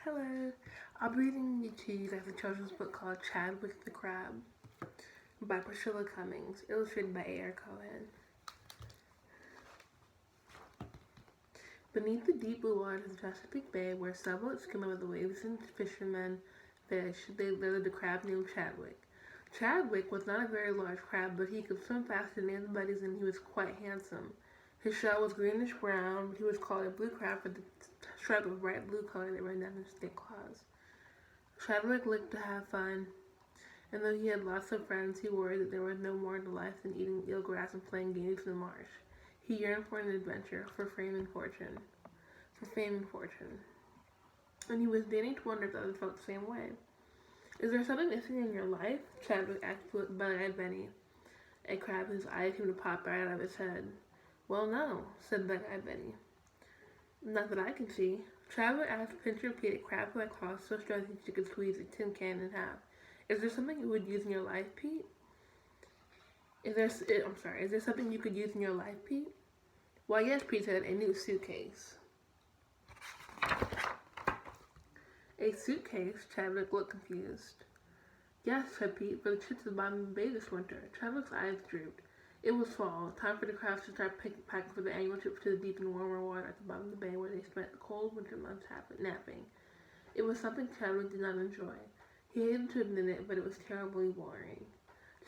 Hello. I'll be reading you to you guys a children's book called Chadwick the Crab by Priscilla Cummings, illustrated by A.R. Cohen. Beneath the deep blue waters of Chesapeake Bay, where sailboats skim over the waves and fishermen fish, they lived a crab named Chadwick. Chadwick was not a very large crab, but he could swim faster than his buddies and he was quite handsome. His shell was greenish brown, but he was called a blue crab for the stripe of bright blue color that ran down his thick claws. Chadwick liked to have fun, and though he had lots of friends, he worried that there was no more to life than eating eelgrass and playing games in the marsh. He yearned for an adventure, for fame and fortune. And he was beginning to wonder if others felt the same way. Is there something missing in your life? Chadwick asked Bug-Eyed Benny, a crab whose eyes seemed to pop right out of his head. Well, no, said Bug-Eyed Benny. Not that I can see. Chadwick asked Pincher Pete, a crab who had claws so strong that she could squeeze a tin can in half. Is there something you would use in your life, Pete? Is there something you could use in your life, Pete? Why, yes, Pete said, a new suitcase. A suitcase? Chadwick looked confused. Yes, said Pete, for the trip to the bottom of the bay this winter. Chadwick's eyes drooped. It was fall, time for the crabs to start packing for the annual trip to the deep and warmer water at the bottom of the bay where they spent the cold winter months napping. It was something Chadwick did not enjoy. He hated to admit it, but it was terribly boring.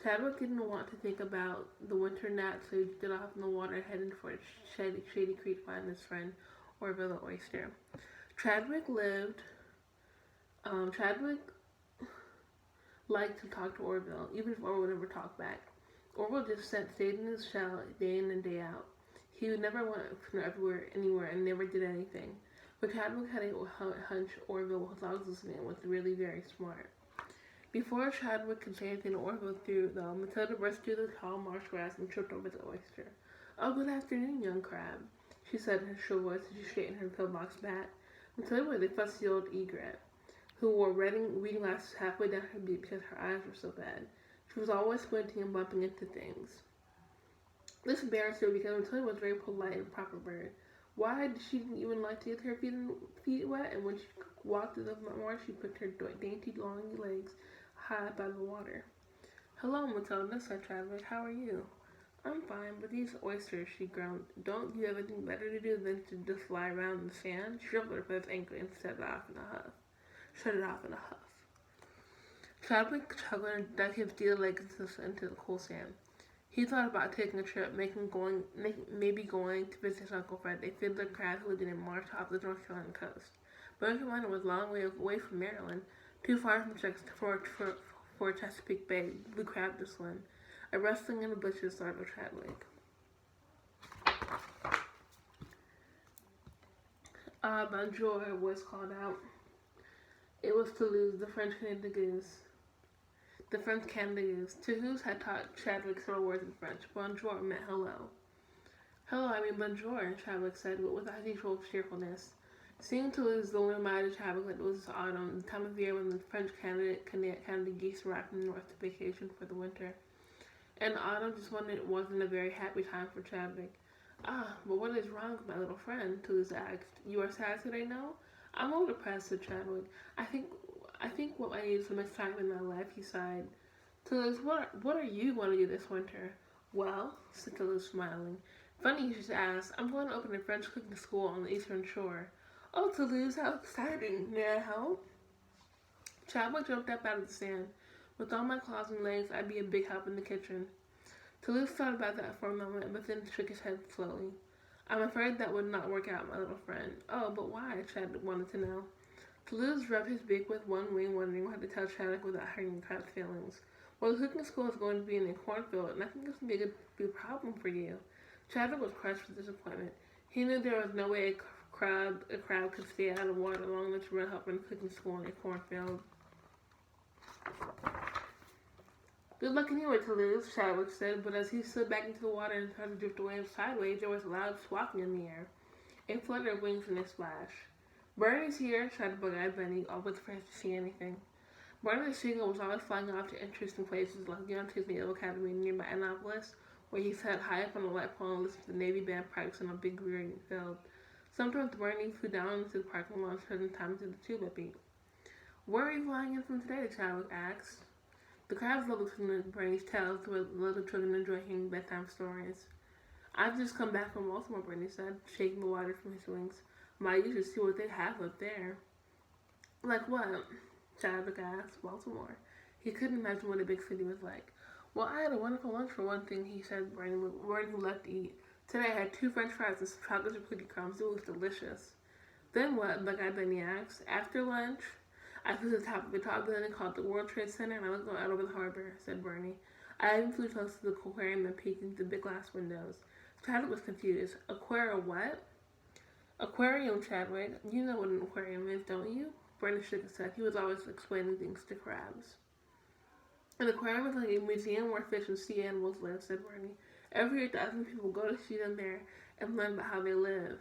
Chadwick didn't want to think about the winter nap, so he stood off in the water heading for Shady Creek to find his friend Orville the oyster. Chadwick liked to talk to Orville, even if Orville never talked back. Orville just stayed in his shell day in and day out. He would never went anywhere, and never did anything. But Chadwick had a hunch Orville was always listening and was really very smart. Before Chadwick could say anything to Orville, though, Matilda burst through the tall marsh grass and tripped over the oyster. Oh, good afternoon, young crab, she said in her shrill voice as she straightened her pillbox bat. Matilda was a fussy old egret, who wore reading glasses halfway down her beak because her eyes were so bad. She was always squinting and bumping into things. This embarrassed her because Matilda was a very polite and proper bird. Why, she didn't even like to get her feet wet, and when she walked through the marsh, she put her dainty long legs high up out of the water. Hello, Matilda, said Chadwick. How are you? I'm fine, but these oysters, she groaned. Don't you have anything better to do than to just lie around in the sand? She shrivelled her fifth ankle and set it off in a huff. Chadwick chuckled and dug his dear legs into the cool sand. He thought about taking a trip, maybe going to visit his Uncle Fred, a fiddler crab who lived in a marsh off the North Carolina coast. But North Carolina was a long way away from Maryland, too far for Chesapeake Bay blue crab to swim. A rustling in the bushes startled Chadwick. Bonjour, a voice called out. It was Toulouse, the French Canada Goose. The French Canada Goose. Toulouse had taught Chadwick several words in French. Bonjour meant hello. Hello, I mean bonjour, Chadwick said, but with his usual cheerfulness. Seeing Toulouse, the only reminded Chadwick that it was autumn, the time of year when the French Canada geese arrived from the north to vacation for the winter. And autumn just wasn't a very happy time for Chadwick. Ah, but what is wrong with my little friend? Toulouse asked. You are sad today, no? I'm a little depressed, said Chadwick. I think what I need is some excitement in my life, he sighed. Toulouse, what are you going to do this winter? Well, said Toulouse, smiling. Funny you should ask. I'm going to open a French cooking school on the eastern shore. Oh, Toulouse, how exciting. May I help? Chadwick jumped up out of the sand. With all my claws and legs, I'd be a big help in the kitchen. Toulouse thought about that for a moment, but then shook his head slowly. I'm afraid that would not work out, my little friend. Oh, but why? Chadwick wanted to know. Toulouse rubbed his beak with one wing, wondering what to tell Chadwick without hurting the crab's feelings. Well, the cooking school is going to be in a cornfield, and I think this would be a problem for you. Chadwick was crushed with disappointment. He knew there was no way a crab could stay out of water long enough to run help in a cooking school in a cornfield. Good luck anyway, Toulouse, Chadwick said, but as he slid back into the water and started to drift away sideways, there was a loud swapping in the air, a flutter of wings and a splash. Bernie's here, shouted Bug-Eyed Benny, always afraid to see anything. Bernie the Seagull was always flying off to interesting places like the Young Naval Academy nearby Annapolis, where he sat high up on a light pole and listened to the Navy band practice on a big green field. Sometimes Bernie flew down into the parking lot certain times of the tube I beat. Where are you flying in from today? Chadwick asked. The crowds love listening to Bernie's tales where little children enjoy hearing bedtime stories. I've just come back from Baltimore, Bernie said, shaking the water from his wings. Might you should see what they have up there. Like what? Chadwick asked. Baltimore. He couldn't imagine what a big city was like. Well, I had a wonderful lunch for one thing, he said, Bernie, who left to eat. Today I had 2 French fries and some chocolate chip cookie crumbs. It was delicious. Then what? The guy Benny asked. After lunch, I flew to the top of a tall building called the World Trade Center, and I looked out over the harbor, said Bernie. I even flew close to the aquarium and peeked into the big glass windows. Chadwick was confused. Aquarium what? Aquarium, Chadwick. You know what an aquarium is, don't you? Bernie shook his head. He was always explaining things to crabs. An aquarium is like a museum where fish and sea animals live, said Bernie. Every year, thousands of people go to see them there and learn about how they live.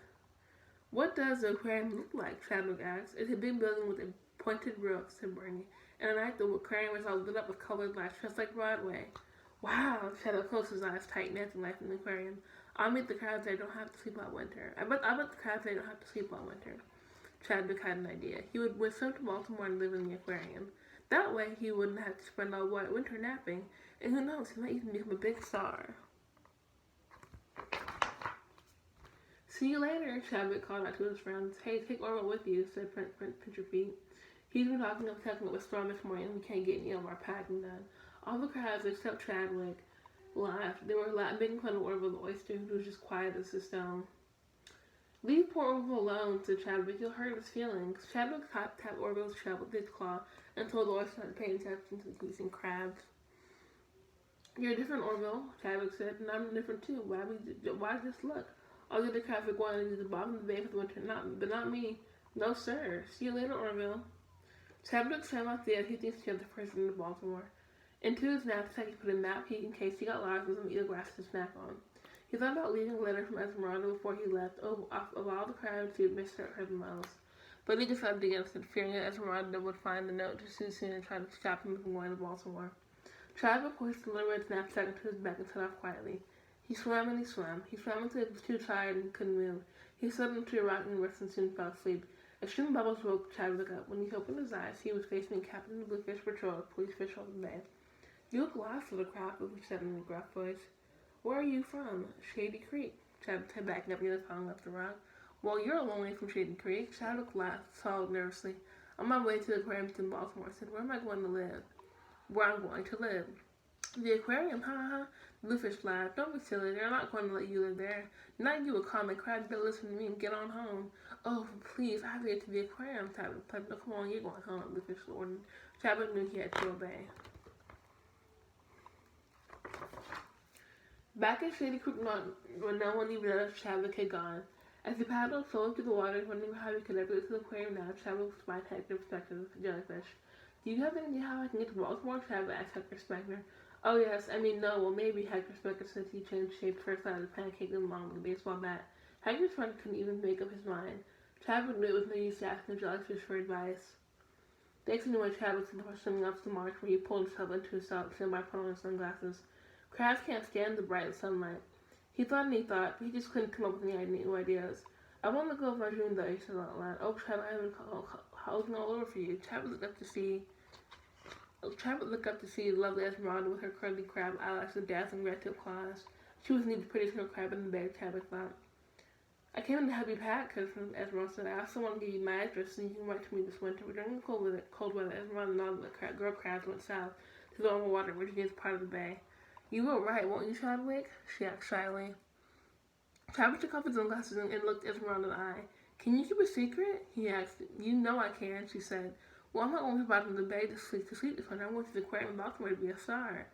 What does the aquarium look like? Chadwick asked. It's a big building with a pointed roof, said Bernie. And at night, the aquarium is all lit up with colored lights, just like Broadway. Wow, Chadwick closed his eyes tight, dancing life in the aquarium. I'll meet the crabs that don't have to sleep all winter. I bet the crabs that don't have to sleep all winter. Chadwick had an idea. He would swim to Baltimore and live in the aquarium. That way, he wouldn't have to spend all winter napping. And who knows, he might even become a big star. See you later, Chadwick called out to his friends. Hey, take Orville with you, said Pincher Pete. He's been talking up with Storm this morning and we can't get any of our packing done. All the crabs except Chadwick laughed. They were making fun of Orville the oyster, who was just quiet as a stone. Leave poor Orville alone, said Chadwick. You'll hurt his feelings. Chadwick tapped Orville's shell with his claw and told the oyster not to pay attention to the teasing crabs. You're different, Orville, Chadwick said, and I'm different too. Why just look? All the other crabs are going to the bottom of the bay for the winter, but not me. No, sir. See you later, Orville. Chadwick swam off the edge. He thinks he was the president of Baltimore. Into his knapsack, he put a map in case he got lost and some either grass to snack on. He thought about leaving a letter from Esmeralda before he left. Of all the crabs, he would miss her the most. But he decided against it, fearing that Esmeralda would find the note just too soon and try to stop him from going to Baltimore. Chadwick hoisted the letter with his knapsack into his back and set off quietly. He swam and he swam. He swam until he was too tired and couldn't move. He slipped into a rock and rest and soon fell asleep. Extreme bubbles woke Chadwick up. When he opened his eyes, he was facing Captain of the Bluefish Patrol at Police Fish Open Bay. You look lost, little crab, he said in a gruff voice. Where are you from? Shady Creek. Chadwick said, backing up near the pond left the rock. Well, you're a long way from Shady Creek. Chadwick laughed, swallowed nervously. On my way to the aquarium in Baltimore, I said, where am I going to live? Where I'm going to live. The aquarium, ha. Bluefish laughed. Don't be silly. They're not going to let you live there. Not you, a common crab. You better listen to me and get on home. Oh, please, I have to get to the aquarium, Chadwick. No, come on, you're going home, Bluefish ordered. Chadwick knew he had to obey. Back at Shady Creek, when no one even noticed Chadwick had gone. As he paddled slowly through the water, wondering how he could ever get to the aquarium now, Chadwick spied Hector Spector, the jellyfish. Do you have any idea how I can get to Baltimore? Chadwick asked Hector Spector. Oh, yes, no, well, maybe, Hector Spector said he changed shape first out of the pancake and along with a baseball bat. Hector's friend couldn't even make up his mind. Chadwick knew it was no use asking the jellyfish for advice. Thanks anyway, Chadwick said before swimming up to the marsh where he pulled himself into his skin by putting on his sunglasses. Crabs can't stand the bright sunlight. He thought, but he just couldn't come up with any new ideas. I want to go with my dream, though, he said out loud. Oh, Chadwick, I've been looking all over for you. Chadwick looked up to see lovely Esmeralda with her curly crab eyelashes and dazzling red-tipped claws. She was indeed the prettiest little crab in the bay, Chadwick thought. I came in to help you pack, cousin Esmeralda said. I also want to give you my address so you can write to me this winter. During the cold weather, Esmeralda and all the girl crabs went south to the warmer water, which is part of the bay. You will write, won't you, Chadwick? She asked shyly. Chadwick took off his sunglasses and looked Esmeralda in the eye. Can you keep a secret? He asked. You know I can, she said. Well, I'm not going to the bottom of the bay to sleep this winter. I'm going to the aquarium in Baltimore to be a star.